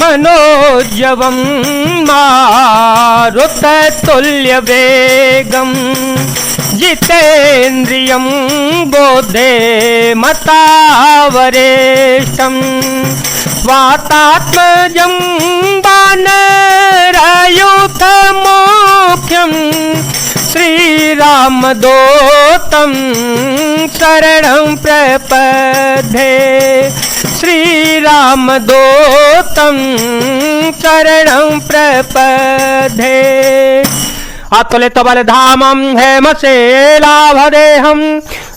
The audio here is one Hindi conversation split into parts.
मनोजवं मारुततुल्य वेगं जितेन्द्रियं बोधे मतावरेशं वातात्मजं वानरयूथमुख्यं श्रीरामदूतं शरणं प्रपद्ये श्रीरामदूतं शरणं प्रपद्ये अतुलित बलधामं हेमशेलाभदेहं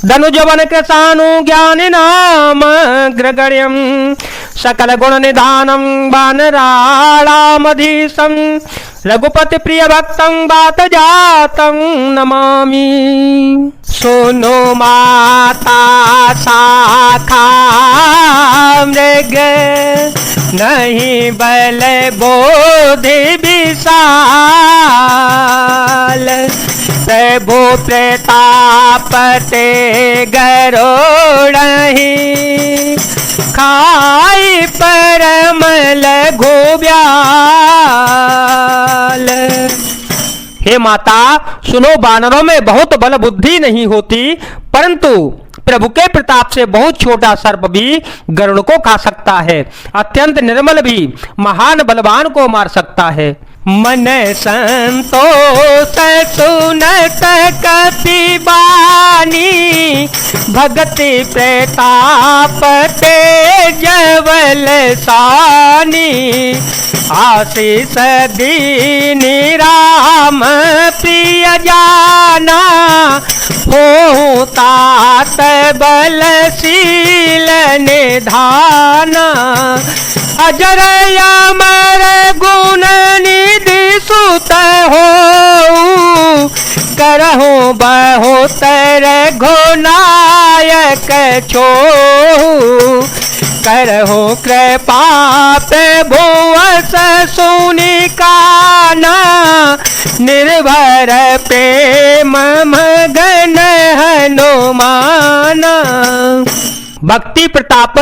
धनुजवन कृशानु ज्ञानिनामग्रगण्यं सकल गुण निधानं वानराणामधीशं रघुपति प्रिय भक्तं वात जातं नमामि। सुनो माता शाखा मृग नहीं बल बोधि विशाल प्रभु प्रताप ते गरुड़हि खाई परम लघु ब्याल। हे माता सुनो, वानरों में बहुत बल बुद्धि नहीं होती, परंतु प्रभु के प्रताप से बहुत छोटा सर्प भी गरुड़ को खा सकता है। अत्यंत निर्मल भी महान बलवान को मार सकता है। मन संतोष सुनत कपि बानी भगति प्रताप तेजवल सानी आशीष दीनी राम प्रिय जाना हो तात बलशील निधाना अजर अमर गुण निधि सुत हो करहु बहुत रघुनायक छो करहु कृपा भुवस सुनि काना निर्भर प्रेम मगन हनुमाना। भक्ति प्रताप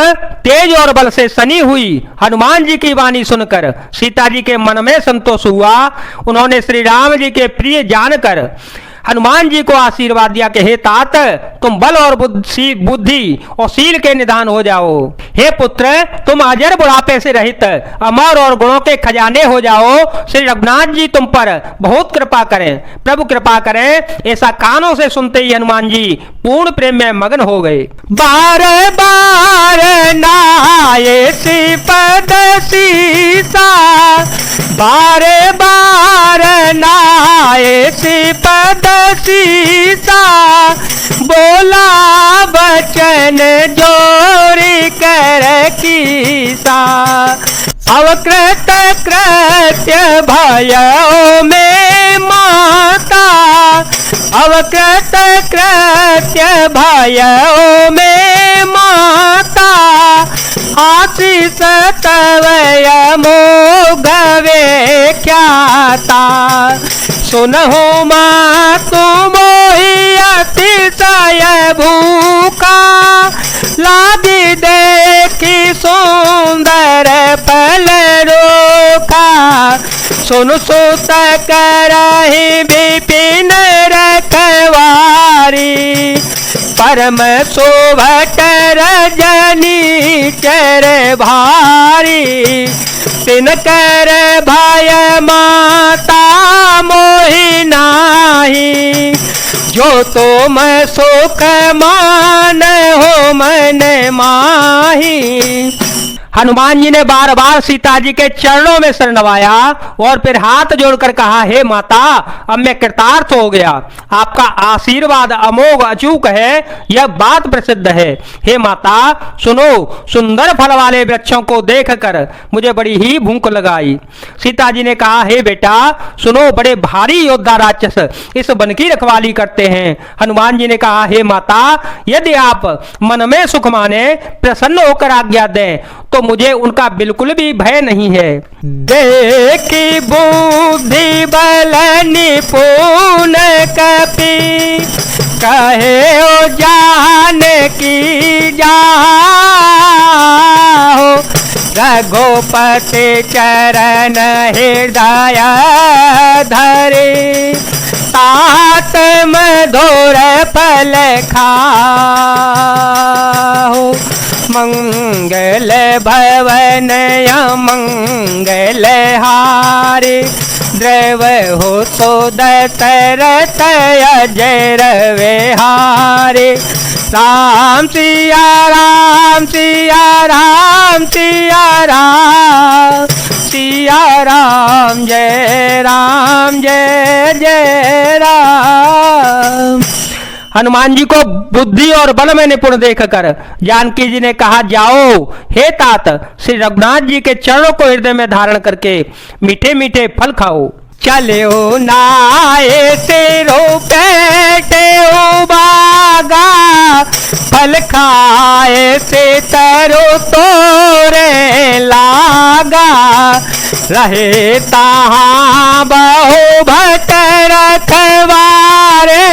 तेज और बल से सनी हुई हनुमान जी की वाणी सुनकर सीता जी के मन में संतोष हुआ। उन्होंने श्री राम जी के प्रिय जानकर हनुमान जी को आशीर्वाद दिया कि हे तात, तुम बल और बुद्धि और शील के निधान हो जाओ। हे पुत्र, तुम अजर बुढ़ापे से रहित अमर और गुणों के खजाने हो जाओ। श्री रघुनाथ जी तुम पर बहुत कृपा करें, प्रभु कृपा करें। ऐसा कानों से सुनते ही हनुमान जी पूर्ण प्रेम में मगन हो गए। बार बार नाये पद सीसा बार बार नाये पद सीसा बोला बचन जोरी कर कीसा अवकृत कृत्य भयो में माता अवकृत कृत्य भयो में माता आशीष तवय मोगवे ख्याता सुनहु माँ तुम अतिशय भूखा लागी देखी सुंदर पल रोखा सुन सुत करहि विपिन रखवारी परम शोभट रजनी चर भारी तिन कर भय माता मोहि नाही जो तुम सुख मान हो मन माही। हनुमान जी ने बार बार सीता जी के चरणों में सिर नवाया और फिर हाथ जोड़कर कहा, हे माता, अब मैं कृतार्थ हो गया। आपका आशीर्वाद अमोघ अचूक है, यह बात प्रसिद्ध है। हे माता सुनो, सुंदर फल वाले वृक्षों को देखकर मुझे बड़ी ही भूख लगाई। सीता जी ने कहा, हे बेटा सुनो, बड़े भारी योद्धा राक्षस इस वन की रखवाली करते हैं। हनुमान जी ने कहा, हे माता, यदि आप मन में सुख माने, प्रसन्न होकर आज्ञा दें तो मुझे उनका बिल्कुल भी भय नहीं है। देखी बुद्धि बल निपुण कपि कहे ओ जान की जाओ रघुपति चरण हृदय धरे, तात मधुर फल खाओ, मंगल भवन अमंगल हारे, द्रव हो तो दशरथ अजर विहारे। राम सिया राम सिया राम सिया राम, सिया राम जय जय राम। हनुमान जी को बुद्धि और बल में निपुण देखकर जानकी जी ने कहा, जाओ हे तात, श्री रघुनाथ जी के चरणों को हृदय में धारण करके मीठे मीठे फल खाओ। चलो नाए तेरो बैठे बागा, फल खाए से तरो तोरे लागा, रहे तहाँ बहु भट रखवारे,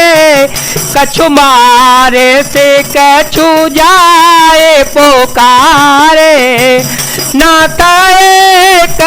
कछु मारे से कछु जाए पुकारे, नाता एक